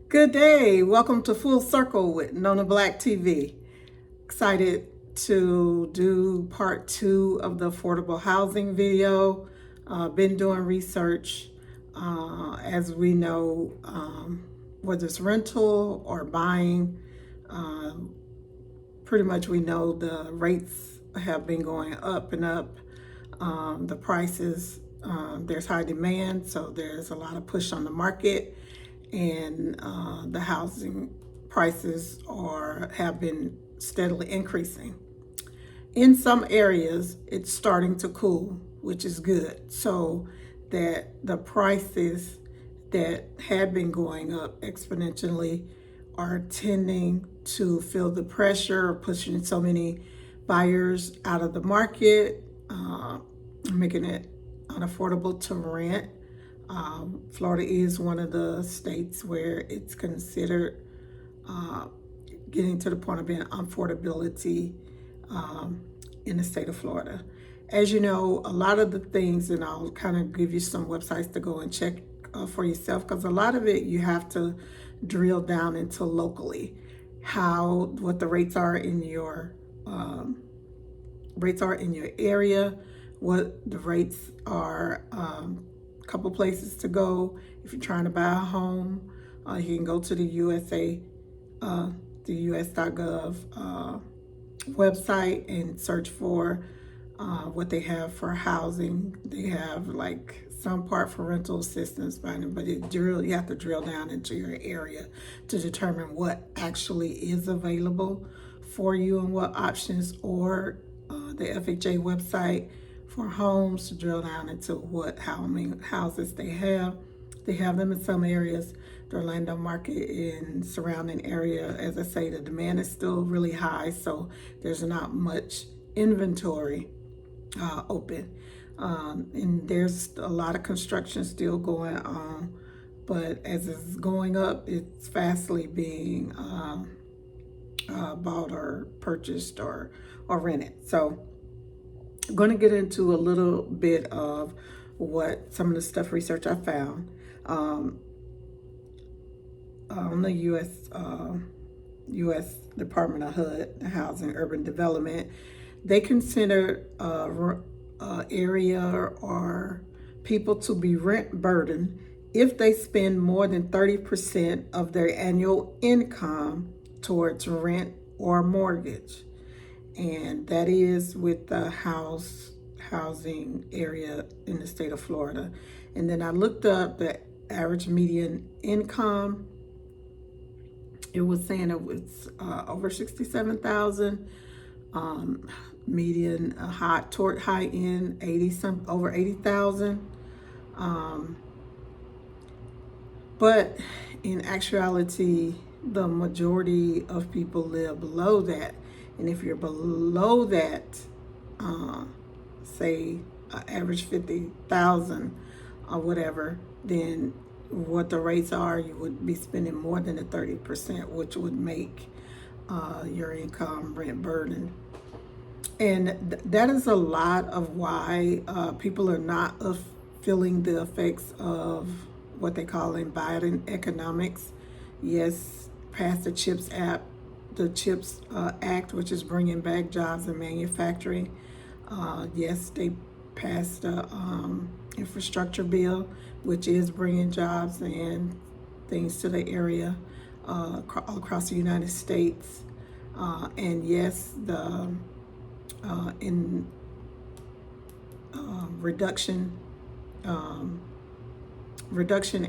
Good day. Welcome to Full Circle with Nona Black TV. Excited to do part 2 of the affordable housing video. Been doing research. As we know, whether it's rental or buying, pretty much we know the rates have been going up and up. The prices, there's high demand, so there's a lot of push on the market, and the housing prices have been steadily increasing. In some areas, it's starting to cool, which is good. So that the prices that had been going up exponentially are tending to feel the pressure of pushing so many buyers out of the market, making it unaffordable to rent. Florida is one of the states where it's considered getting to the point of being affordability in the state of Florida. As you know, a lot of the things, and I'll kind of give you some websites to go and check for yourself, because a lot of it you have to drill down into locally, what the rates are in your area, what the rates are. A couple places to go if you're trying to buy a home. You can go to the US.gov website and search for what they have for housing. They have like some part for rental assistance, but you have to drill down into your area to determine what actually is available for you and what options, or the FHA website for homes to drill down into how many houses they have. They have them in some areas. The Orlando market and surrounding area, as I say, the demand is still really high, so there's not much inventory open. And there's a lot of construction still going on, but as it's going up, it's fastly being bought or purchased or rented. So I'm going to get into a little bit of what some of the stuff research I found on the U.S. Department of HUD, Housing Urban Development. They consider area or people to be rent burdened if they spend more than 30% of their annual income towards rent or mortgage. And that is with the housing area in the state of Florida. And then I looked up the average median income. It was saying it was over 67,000. Median high end over 80,000. But in actuality, the majority of people live below that. And if you're below that, say average 50,000 or whatever, then what the rates are, you would be spending more than the 30%, which would make your income rent burden. And that is a lot of why people are not feeling the effects of what they call in Biden economics. Yes, passed the CHIPS Act, which is bringing back jobs in manufacturing. Yes, they passed the infrastructure bill, which is bringing jobs and things to the area across the United States. And yes, the Reduction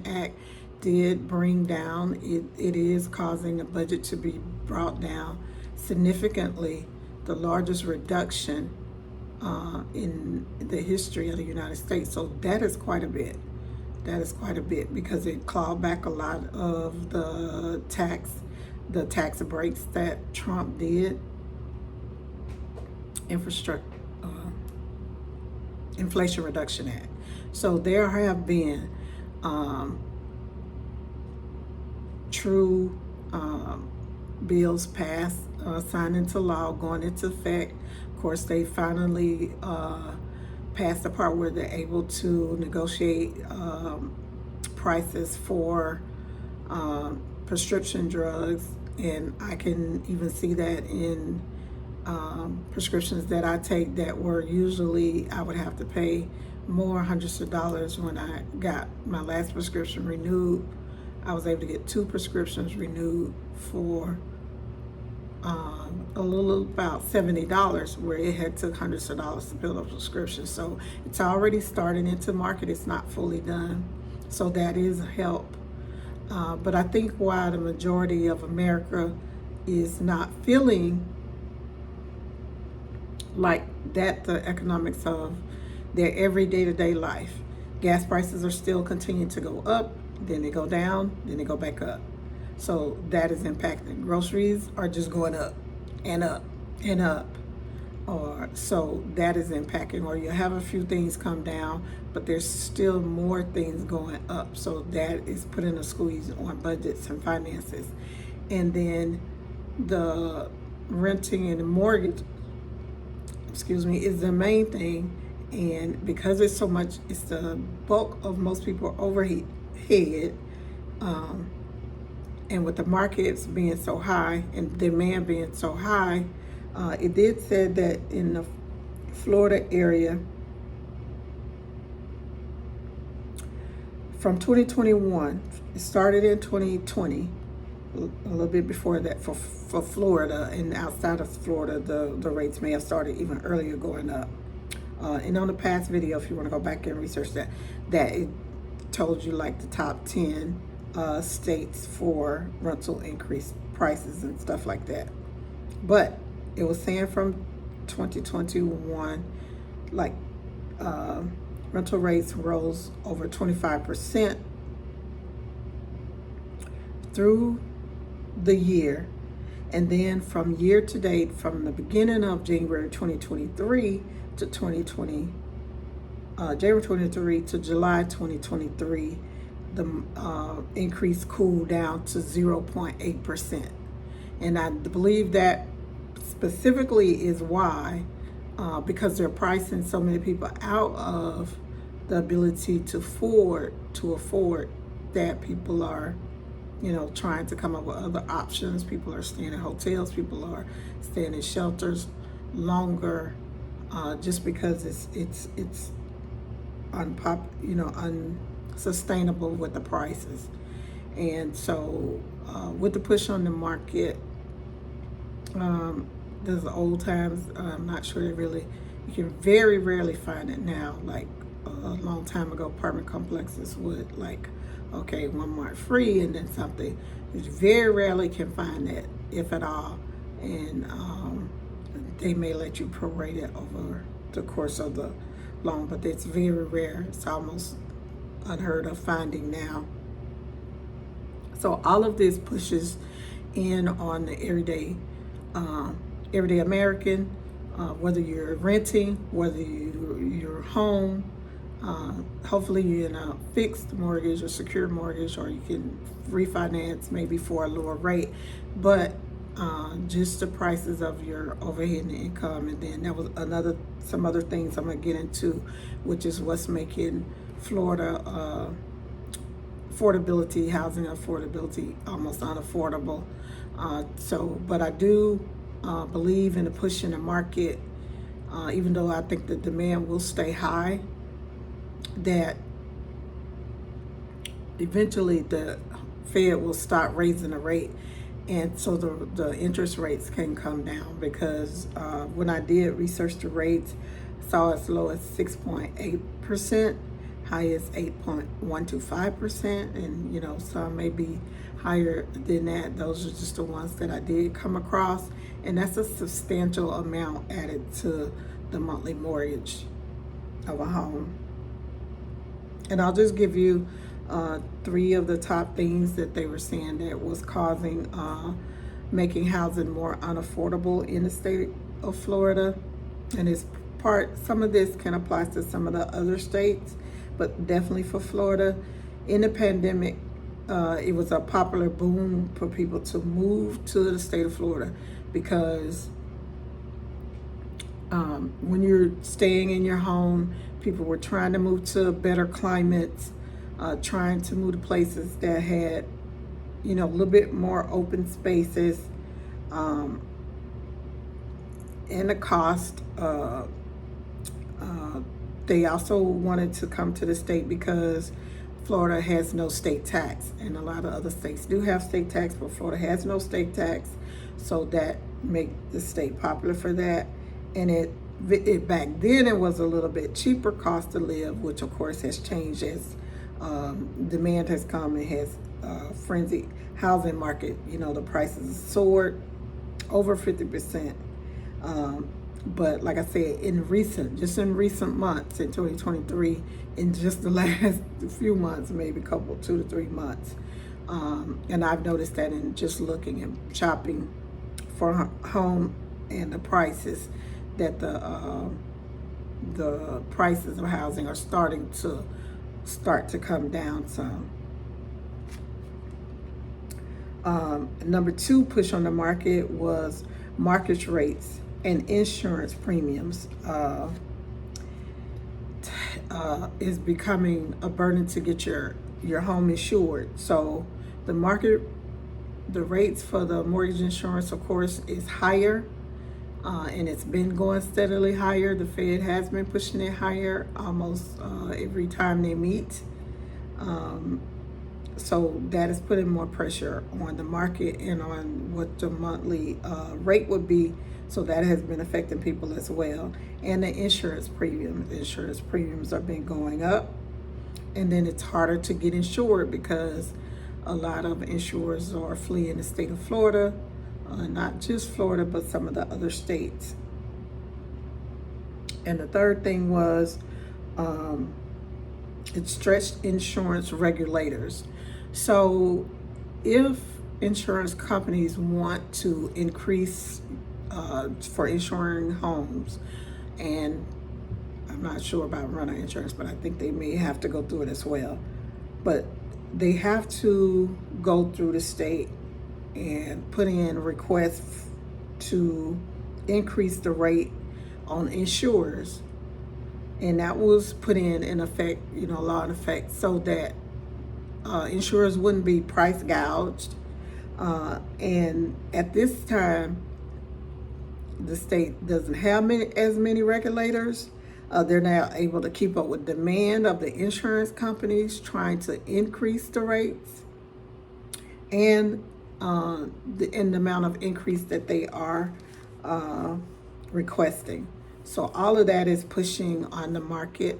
Act did bring down, it is causing the budget to be brought down significantly, the largest reduction in the history of the United States. So that is quite a bit. That is quite a bit because it clawed back a lot of the tax breaks that Trump did, infrastructure, Inflation Reduction Act. So there have been true bills passed, signed into law, going into effect. Of course, they finally passed the part where they're able to negotiate prices for prescription drugs, and I can even see that in prescriptions that I take that were usually I would have to pay more, hundreds of dollars. When I got my last prescription renewed, I was able to get 2 prescriptions renewed for a little about $70, where it had took hundreds of dollars to build a prescription. So it's already starting into market. It's not fully done. So that is a help. But I think why the majority of America is not feeling like that, the economics of their everyday day-to-day life. Gas prices are still continuing to go up, then they go down, then they go back up. So that is impacting. Groceries are just going up and up and up. Or so that is impacting. Or you have a few things come down, but there's still more things going up. So that is putting a squeeze on budgets and finances. And then the renting and the mortgage, is the main thing. And because it's so much, it's the bulk of most people overhead. And with the markets being so high and demand being so high, it did say that in the Florida area, from 2021, it started in 2020, a little bit before that for Florida, and outside of Florida, the rates may have started even earlier going up. And on the past video, if you want to go back and research that it told you like the top 10 states for rental increase prices and stuff like that. But it was saying from 2021, like rental rates rose over 25% through the year. And then from year to date, from the beginning of January 2023 to January 23 to July 2023, the increase cooled down to 0.8%. And I believe that specifically is why, because they're pricing so many people out of the ability to afford that, people are, trying to come up with other options. People are staying in hotels. People are staying in shelters longer, just because it's unsustainable with the prices. And so with the push on the market, there's the old times. I'm not sure you can very rarely find it now. Like a long time ago, apartment complexes would okay, 1 month free and then something. You very rarely can find that, if at all. And they may let you prorate it over the course of the loan, but it's very rare. It's almost unheard of finding now. So all of this pushes in on the everyday American, whether you're renting, whether you're home. Hopefully you're in a fixed mortgage or secure mortgage, or you can refinance maybe for a lower rate. But just the prices of your overhead and income. And then there was some other things I'm gonna get into, which is what's making Florida housing affordability almost unaffordable. But I do believe in the push in the market, even though I think the demand will stay high, that eventually the Fed will start raising the rate, and so the interest rates can come down. Because when I did research the rates, I saw as low as 6.8%, high as 8.125%, and some may be higher than that. Those are just the ones that I did come across, and that's a substantial amount added to the monthly mortgage of a home. And I'll just give you three of the top things that they were saying that was causing making housing more unaffordable in the state of Florida. And it's some of this can apply to some of the other states, but definitely for Florida. In the pandemic, it was a popular boom for people to move to the state of Florida because when you're staying in your home, people were trying to move to better climates, trying to move to places that had, a little bit more open spaces, and the cost. They also wanted to come to the state because Florida has no state tax, and a lot of other states do have state tax, but Florida has no state tax, so that make the state popular for that. And it back then it was a little bit cheaper cost to live, which of course has changed as demand has come and has frenzied housing market. The prices soared over 50%. But like I said, in recent months, in 2023, in just the last few months, maybe 2 to 3 months, and I've noticed that in just looking and shopping for home and the prices, that the prices of housing are starting to come down some. Number two push on the market was mortgage rates and insurance premiums. Is becoming a burden to get your home insured. So the rates for the mortgage insurance, of course, is higher, and it's been going steadily higher. The Fed has been pushing it higher almost every time they meet. So that is putting more pressure on the market and on what the monthly rate would be. So that has been affecting people as well. And the insurance premiums have been going up. And then it's harder to get insured because a lot of insurers are fleeing the state of Florida, not just Florida, but some of the other states. And the third thing was it stretched insurance regulators. So if insurance companies want to increase for insuring homes, and I'm not sure about rental insurance, but I think they may have to go through it as well. But they have to go through the state and put in requests to increase the rate on insurers. And that was put in effect, law in effect, so that insurers wouldn't be price gouged. And at this time, the state doesn't have as many regulators. They're now able to keep up with demand of the insurance companies trying to increase the rates and the amount of increase that they are requesting. So all of that is pushing on the market.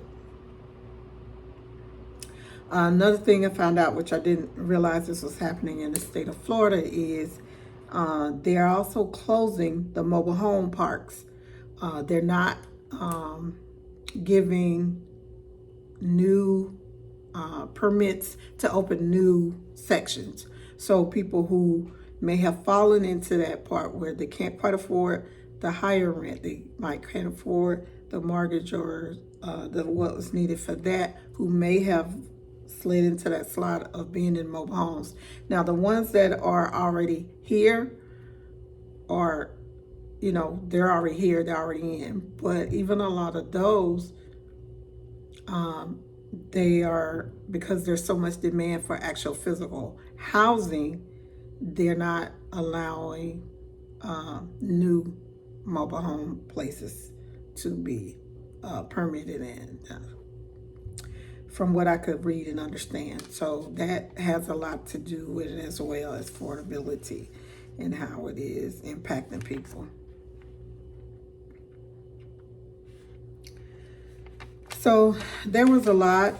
Another thing I found out, which I didn't realize this was happening in the state of Florida, is they are also closing the mobile home parks. They're not giving new permits to open new sections. So people who may have fallen into that part where they can't quite afford the higher rent, they might can't afford the mortgage or what was needed for that, who may have slid into that slot of being in mobile homes. Now, the ones that are already here are, they're already here, they're already in. But even a lot of those, they are, because there's so much demand for actual physical housing, they're not allowing new mobile home places to be permitted in. From what I could read and understand. So that has a lot to do with it, as well as affordability and how it is impacting people. So there was a lot.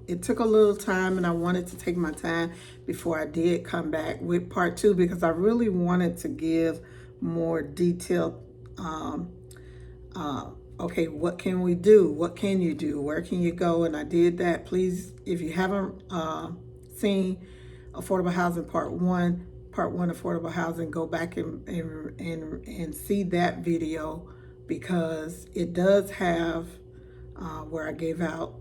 It took a little time, and I wanted to take my time before I did come back with part two, because I really wanted to give more detailed okay, what can we do? What can you do? Where can you go? And I did that. Please, if you haven't seen Affordable Housing Part 1 Affordable Housing, go back and see that video, because it does have where I gave out,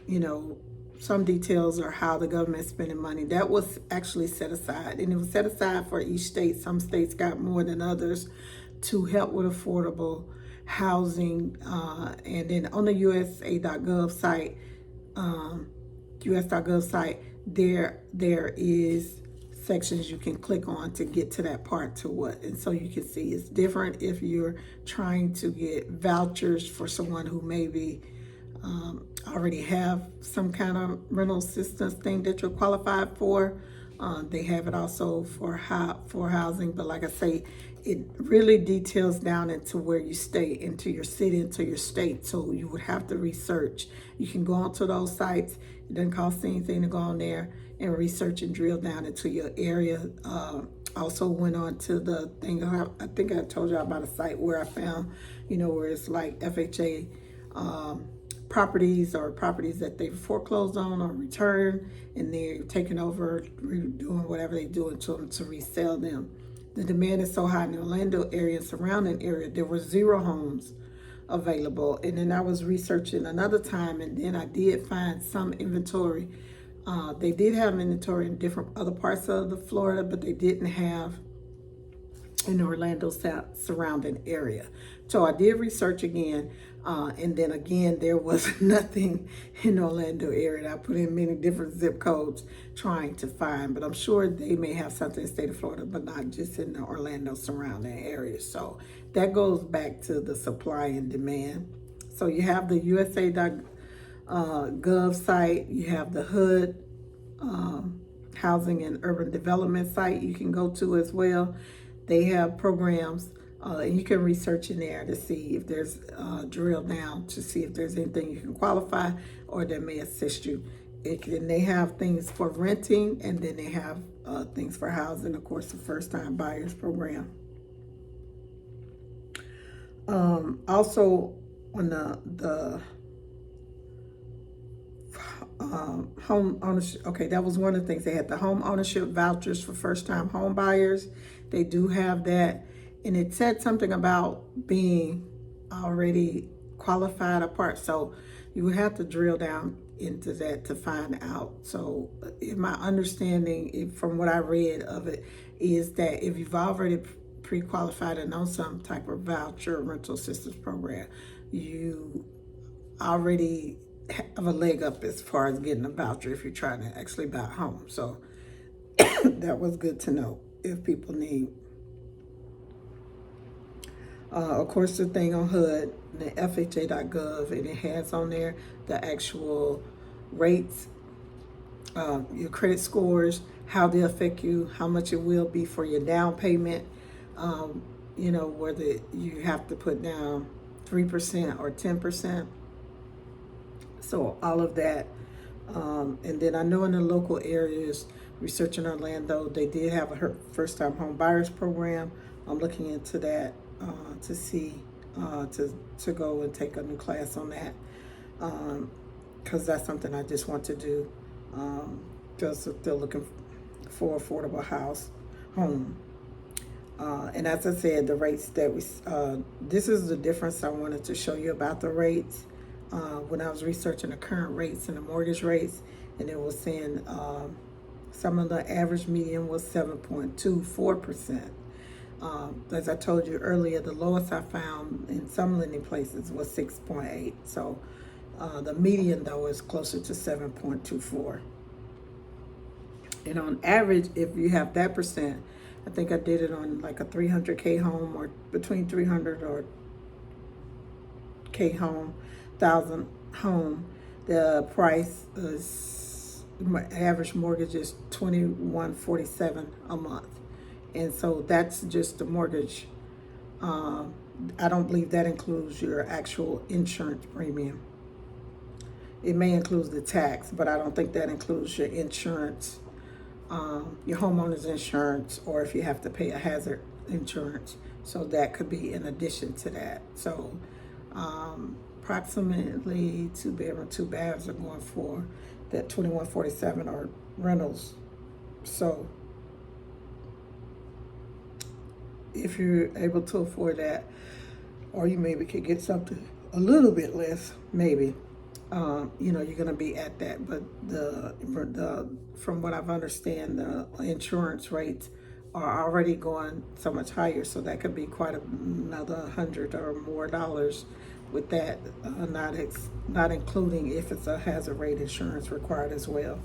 you know, some details or how the government is spending money. That was actually set aside, and it was set aside for each state. Some states got more than others to help with affordable housing. And then on the USA.gov site, us.gov site, there is sections you can click on to get to that part to what. And so you can see it's different if you're trying to get vouchers for someone who maybe already have some kind of rental assistance thing that you're qualified for. They have it also for housing, but like I say, it really details down into where you stay, into your city, into your state. So you would have to research. You can go onto those sites. It doesn't cost anything to go on there and research and drill down into your area. Also went on to the thing, I think I told you about a site where I found, you know, where it's like FHA properties, or properties that they foreclosed on or returned, and they're taking over, doing whatever they're doing to them to resell them. The demand is so high in the Orlando area and surrounding area. There were 0 homes available. And then I was researching another time, and then I did find some inventory. They did have inventory in different other parts of the Florida, but they didn't have in the Orlando surrounding area. So I did research again, and then again, there was nothing in the Orlando area. I put in many different zip codes trying to find, but I'm sure they may have something in the state of Florida, but not just in the Orlando surrounding area. So that goes back to the supply and demand. So you have the USA.gov site, you have the HUD, Housing and Urban Development site you can go to as well. They have programs, and you can research in there to see if there's drill down to see if there's anything you can qualify or that may assist you. And they have things for renting, and then they have things for housing, of course, the first time buyers program. Also on the home ownership, okay, that was one of the things. They had the home ownership vouchers for first time home buyers. They do have that, and it said something about being already qualified apart, so you would have to drill down into that to find out. So in my understanding, from what I read of it, is that if you've already pre-qualified and on some type of voucher or rental assistance program, you already have a leg up as far as getting a voucher if you're trying to actually buy a home. So that was good to know if people need. Of course, the thing on HUD, the FHA.gov, and it has on there the actual rates, your credit scores, how they affect you, how much it will be for your down payment, you know, whether you have to put down 3% or 10%. So all of that. And then I know in the local areas, researching Orlando, they did have a first time home buyers program. I'm looking into that to see, to go and take a new class on that, because that's something I just want to do, because they're looking for affordable home. And as I said, the rates that this is the difference I wanted to show you about the rates. When I was researching the current rates and the mortgage rates, and it was saying some of the average median was 7.24%. As I told you earlier, the lowest I found in some lending places was 6.8. So the median, though, is closer to 7.24. And on average, if you have that percent, I think I did it on like a 300K home, or between 300 or K home, 1,000 home, the price is, my average mortgage is $2,147 a month. And so that's just the mortgage. I don't believe that includes your actual insurance premium. It may include the tax, but I don't think that includes your insurance, your homeowner's insurance, or if you have to pay a hazard insurance. So that could be in addition to that. So Approximately 2 bedroom, 2 baths are going for that 2147 or rentals. So if you're able to afford that, or you maybe could get something a little bit less, maybe. You're gonna be at that, but the from what I've understand, the insurance rates are already going so much higher, so that could be quite another $100 or more with that, not including if it's a hazard rate insurance required as well.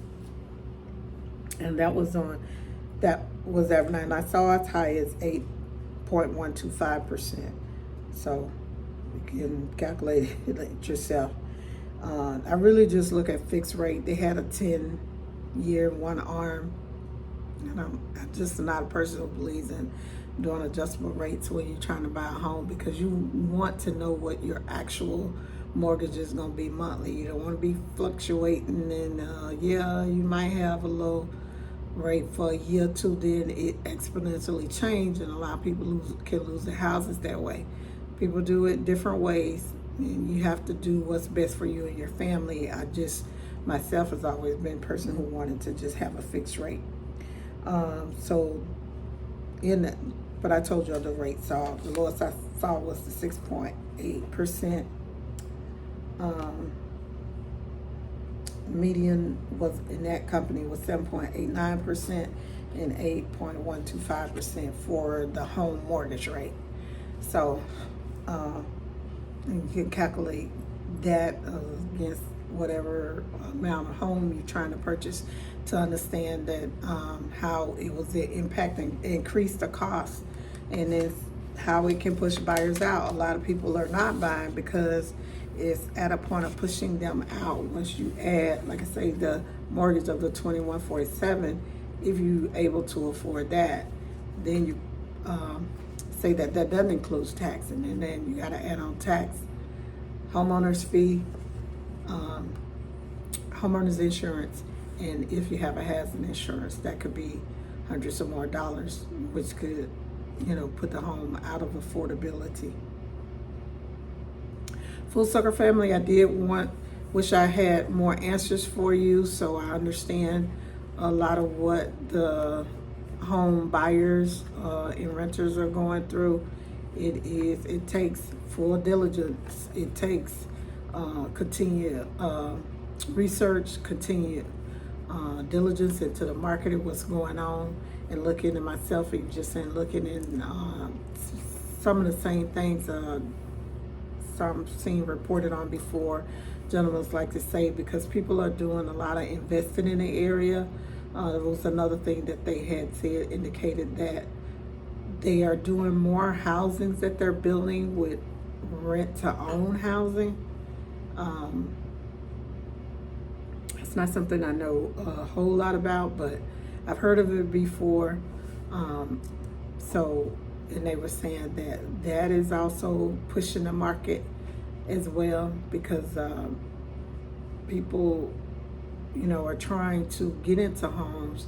And that was every night. And I saw as high as 8.125%. So you can calculate it yourself. I really just look at fixed rate. They had a 10-year one arm, and I'm just not a person who believes in doing adjustable rates when you're trying to buy a home, because you want to know what your actual mortgage is going to be monthly. You don't want to be fluctuating, and you might have a low rate for a year or two, then it exponentially change, and a lot of people can lose their houses that way. People do it different ways, and you have to do what's best for you and your family. Myself has always been a person who wanted to just have a fixed rate. But I told you the rate the lowest I saw was the 6.8%. Median was in that company was 7.89% and 8.125% for the home mortgage rate. So you can calculate that against whatever amount of home you're trying to purchase to understand that how it was impacting, increase the cost, and then how it can push buyers out. A lot of people are not buying because it's at a point of pushing them out. Once you add, like I say, the mortgage of the 2147, if you're able to afford that, then you say that doesn't include tax, and then you got to add on tax, homeowner's fee, homeowner's insurance, and if you have a hazard insurance, that could be hundreds or more dollars, which could, put the home out of affordability. Full Circle family, I wish I had more answers for you, so I understand a lot of what the home buyers and renters are going through. It takes full diligence. It takes continued research, continued diligence into the market and what's going on, and looking at myself, and just saying, looking in some of the same things some seen reported on before. Gentlemen like to say, because people are doing a lot of investing in the area. There was another thing that they had said, indicated that they are doing more housings that they're building with rent to own housing. It's not something I know a whole lot about, but I've heard of it before. And they were saying that is also pushing the market as well, because people, are trying to get into homes,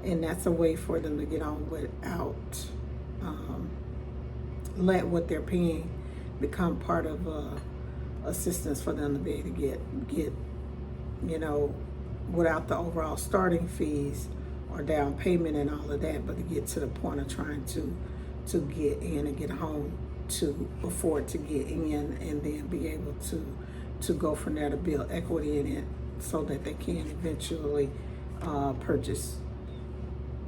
and that's a way for them to get on without let what they're paying become part of assistance for them to be able to get without the overall starting fees or down payment and all of that, but to get to the point of trying to get in and get home, to afford to get in, and then be able to go from there to build equity in it, so that they can eventually purchase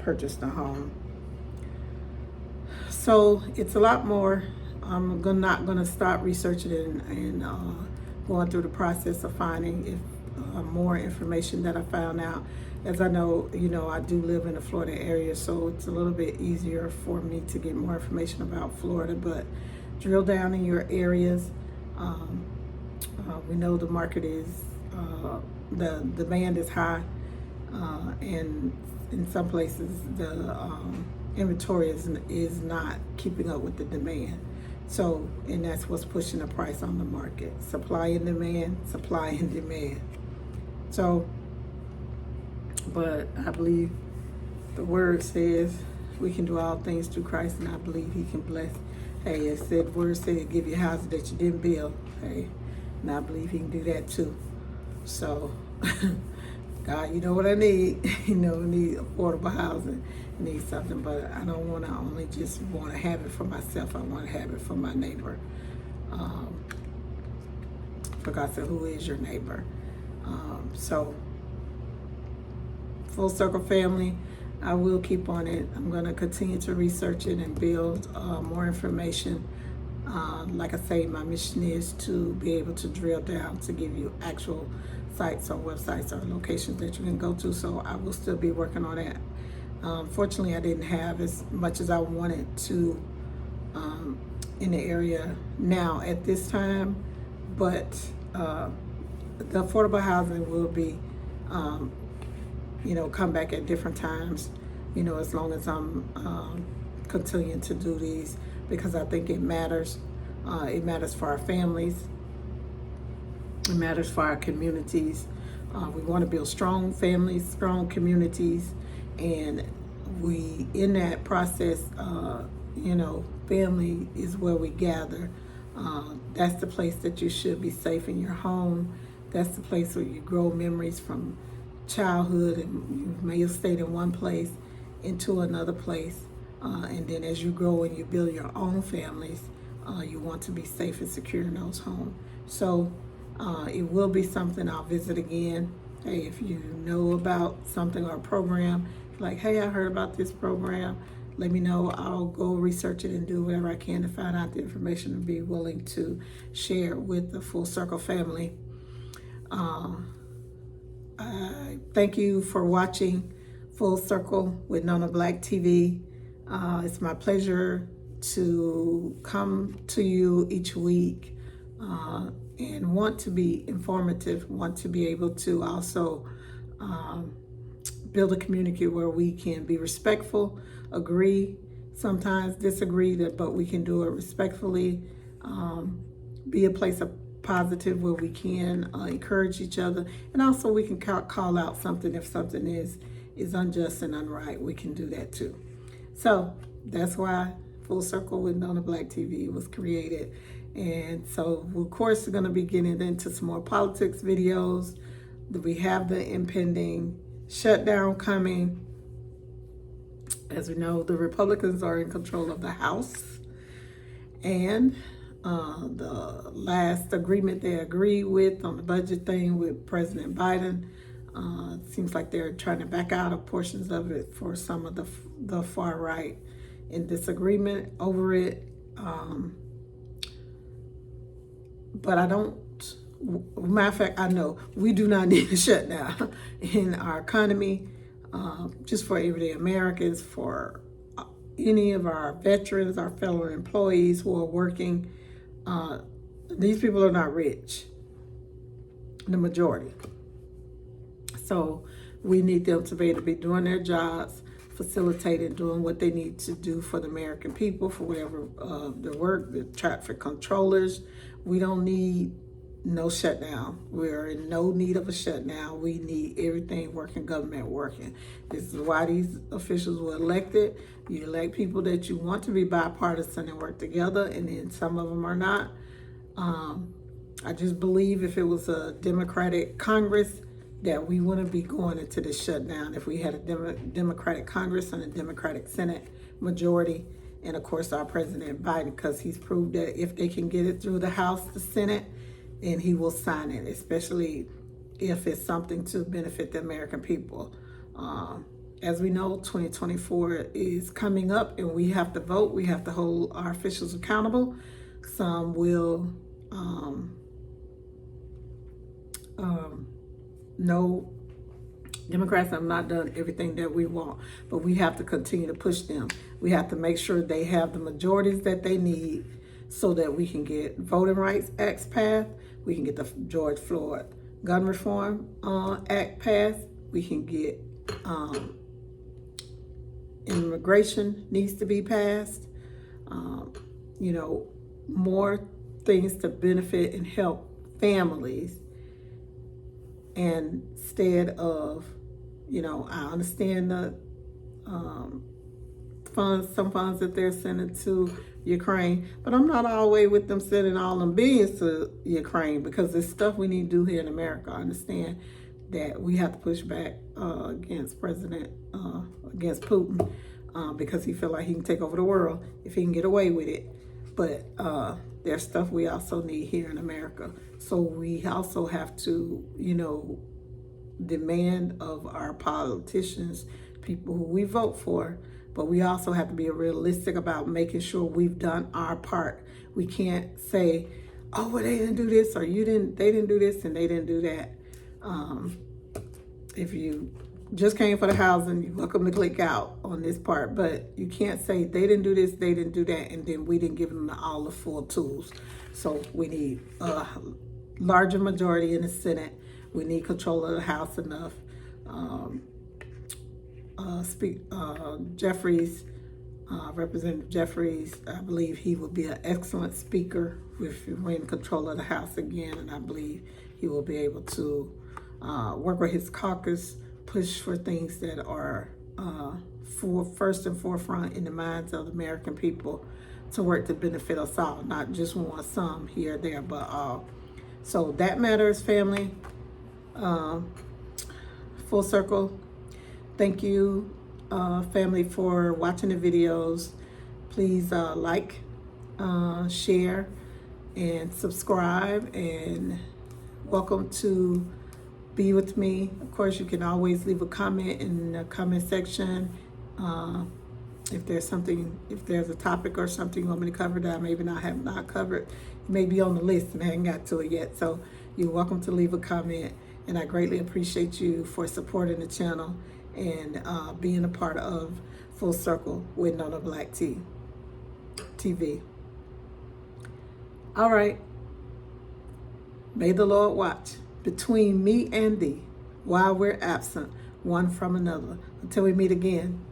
the home. So it's a lot more. I'm not going to stop researching it and going through the process of finding if more information that I found out. As I know, I do live in the Florida area, so it's a little bit easier for me to get more information about Florida, but drill down in your areas. We know the market is, the demand is high, and in some places the inventory is not keeping up with the demand. So, and that's what's pushing the price on the market. Supply and demand. So, but I believe the word says we can do all things through Christ, and I believe he can bless Hey, it said word said it give you houses that you didn't build. Hey, and I believe he can do that too. So, God, you know what I need. You know, I need affordable housing. I need something, but I don't want to only just want to have it for myself. I want to have it for my neighbor. For God said, who is your neighbor? So, Full Circle family, I will keep on it. I'm going to continue to research it and build more information. Like I say, my mission is to be able to drill down to give you actual sites or websites or locations that you can go to. So I will still be working on that. Fortunately, I didn't have as much as I wanted to in the area now at this time, but the affordable housing will be, come back at different times, as long as I'm continuing to do these, because I think it matters. It matters for our families. It matters for our communities. We want to build strong families, strong communities, and we, in that process, family is where we gather. That's the place that you should be safe in your home. That's the place where you grow memories from childhood, and you may have stayed in one place into another place. And then as you grow and you build your own families, you want to be safe and secure in those homes. So it will be something I'll visit again. Hey, if you know about something or a program, like, hey, I heard about this program, let me know. I'll go research it and do whatever I can to find out the information and be willing to share with the Full Circle family. I thank you for watching Full Circle with Nona Black TV. It's my pleasure to come to you each week and want to be informative, want to be able to also build a community where we can be respectful, agree, sometimes disagree, but we can do it respectfully, be a place of positive where we can encourage each other, and also we can call out something if something is unjust and unright. We can do that too. So that's why Full Circle with Nona Black TV was created. And so, of course, we're going to be getting into some more politics videos. We have the impending shutdown coming. As we know, the Republicans are in control of the House. And the last agreement they agreed with on the budget thing with President Biden, it seems like they're trying to back out of portions of it for some of the far right in disagreement over it. But I don't, matter of fact, I know we do not need a shutdown in our economy, just for everyday Americans, for any of our veterans, our fellow employees who are working. These people are not rich, the majority. So we need them to be able to be doing their jobs, facilitating, doing what they need to do for the American people, for whatever the work, the traffic controllers. We don't need no shutdown. We're in no need of a shutdown. We need everything working, government working. This is why these officials were elected. You elect people that you want to be bipartisan and work together, and then some of them are not. I just believe if it was a Democratic Congress, that we wouldn't be going into this shutdown if we had a Democratic Congress and a Democratic Senate majority, and of course our President Biden, because he's proved that if they can get it through the House, the Senate, and he will sign it, especially if it's something to benefit the American people. As we know, 2024 is coming up, and we have to vote. We have to hold our officials accountable. Some will no, Democrats have not done everything that we want, but we have to continue to push them. We have to make sure they have the majorities that they need so that we can get Voting Rights Acts passed. We can get the George Floyd Gun Reform Act passed. We can get immigration needs to be passed. More things to benefit and help families. And instead of, I understand the funds, some funds that they're sending to Ukraine. But I'm not all the way with them sending all them billions to Ukraine, because it's stuff we need to do here in America. I understand that we have to push back against against Putin, because he feel like he can take over the world if he can get away with it. But there's stuff we also need here in America. So we also have to, demand of our politicians, people who we vote for, but we also have to be realistic about making sure we've done our part. We can't say, oh, well, they didn't do this, or they didn't do this, and they didn't do that. If you just came for the housing, you're welcome to click out on this part, but you can't say they didn't do this, they didn't do that, and then we didn't give them all the full tools. So we need a larger majority in the Senate. We need control of the House enough. Representative Jeffries, I believe he will be an excellent speaker if we're in control of the House again, and I believe he will be able to work with his caucus, push for things that are first and forefront in the minds of the American people, to work to benefit us all, not just some here or there, but all. So that matters, family. Full circle. Thank you, family, for watching the videos. Please like, share, and subscribe, and welcome to be with me. Of course, you can always leave a comment in the comment section. If there's a topic or something you want me to cover that I maybe have not covered, it may be on the list and I haven't got to it yet. So you're welcome to leave a comment, and I greatly appreciate you for supporting the channel and being a part of Full Circle with Nona Black TV. All right. May the Lord watch between me and thee while we're absent one from another. Until we meet again.